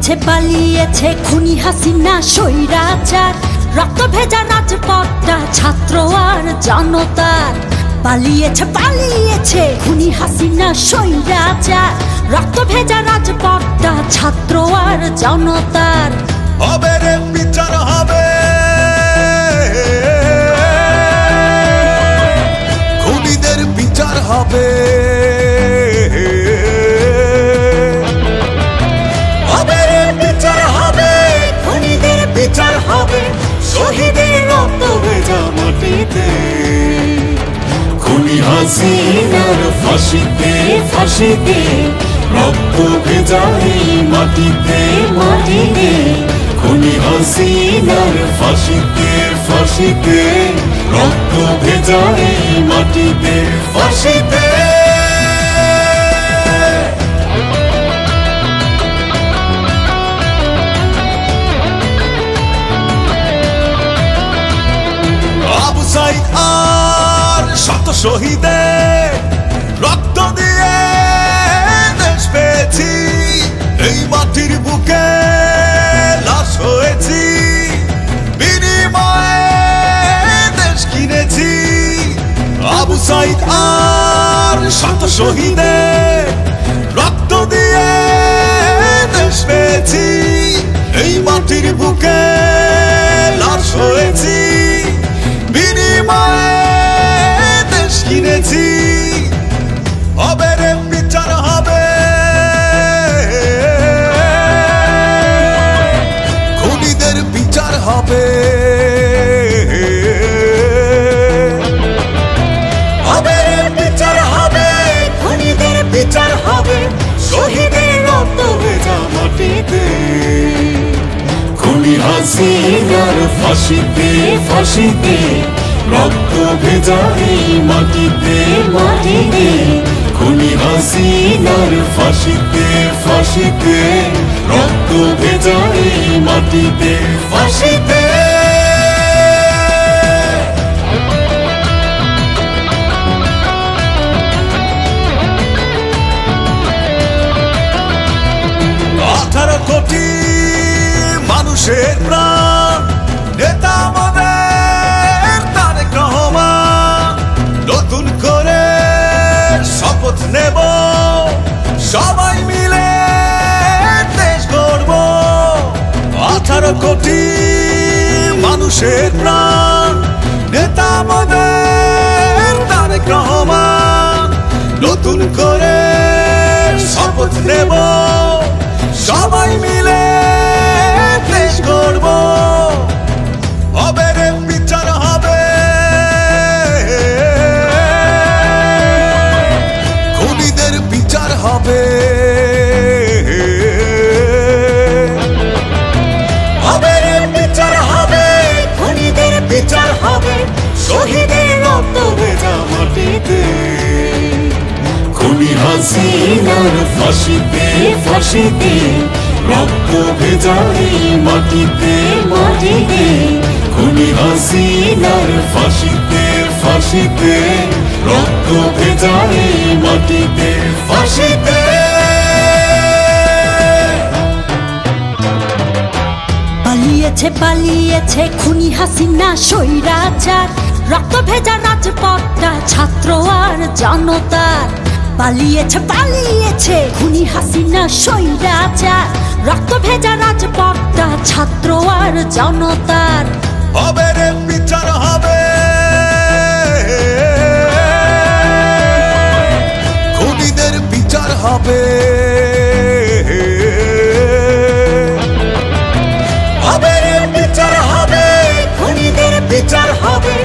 পালিয়েছে খুনি হাসিনা স্বৈরাচার, রক্ত ভেজা রাজপথটা ছাত্র আর জনতার। পালিয়েছে খুনি হাসিনা স্বৈরাচার, রক্ত ভেজা রাজপথটা ছাত্র আর জনতার। হবে রে বিচার হবে, খুনিদের বিচার হবে। হবে রে বিচার হবে, খুনিদের বিচার হবে, শহীদের রক্ত ভেজা মাটিতে। খুনি হাসিনার ফাঁসিতে ফাঁসিতে, রক্ত ভেজা এই মাটিতে মাটিতে। খুনি হাসিনার ফাঁসিতে ফাঁসিতে, রক্ত ভেজা এই মাটিতে ফাঁসিতে। আবু সাইদ আর শত শহীদের রক্ত দিয়ে দেশ পেয়েছি, এই মাটির বুকে লাশ হয়েছি, বিনিময়ে দেশ কিনেছি। আবু সাইদ আর শত শহীদের রক্ত দিয়ে দেশ পেয়েছি, এই মাটির বুকে লাশ হয়েছি, বিনিময়ে দেশ কিনেছি। হবে রে বিচার হবে, খুনিদের বিচার হবে। হবে রে বিচার হবে, খুনিদের বিচার হবে, শহীদের রক্ত ভেজা মাটিতে। খুনি হাসিনার ফাঁসিতে ফাঁসিতে, রক্ত ভেজা এই মাটিতে মাটিতে। খুনি হাসিনার ফাঁসিতে ফাঁসিতে, রক্ত ভেজা এই মাটিতে ফাঁসিতে। আঠারো কোটি মানুষের প্রাণ, নেতা আমাদের তারেক রহমান। নতুন করে শপথ নেব, সবাই মিলে দেশ গড়ব। 18 কোটি মানুষের প্রাণ, নেতা আমাদের তারেক রহমান। নতুন করে শপথ নেব, সবাই মিলে দেশ গড়ব। হবে রে বিচার হবে, খুনিদের বিচার হবে। হবে রে বিচার হবে, খুনিদের বিচার হবে, শহীদের রক্ত ভেজা মাটিতে। খুনি হাসিনার ফাঁসিতে ফাঁসিতে, রক্ত ভেজা এই মাটিতে মাটিতে। খুনি হাসিনার ফাঁসিতে ফাঁসিতে, রক্ত ভেজা এই মাটিতে ফাঁসিতে। পালিয়েছে খুনি হাসিনা স্বৈরাচার, রক্ত ভেজা রাজপথটা ছাত্র আর জনতার। পালিয়েছে খুনি হাসিনা স্বৈরাচার, রক্ত ভেজা রাজপথটা ছাত্র আর জনতার। হবে রে বিচার হবে, খুনিদের বিচার হবে। হবে রে বিচার হবে, খুনিদের বিচার হবে,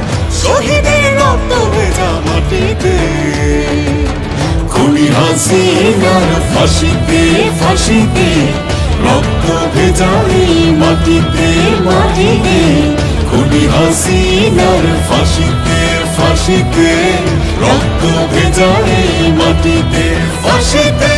শহীদের রক্ত ভেজা মাটিতে। খুনি হাসিনার ফাঁসিতে ফাঁসিতে, রক্ত ভেজা এই মাটিতে মাটিতে। খুনি হাসিনার ফাঁসিতে ফাঁসিতে, রক্ত ভেজা এই মাটিতে ফাঁসিতে।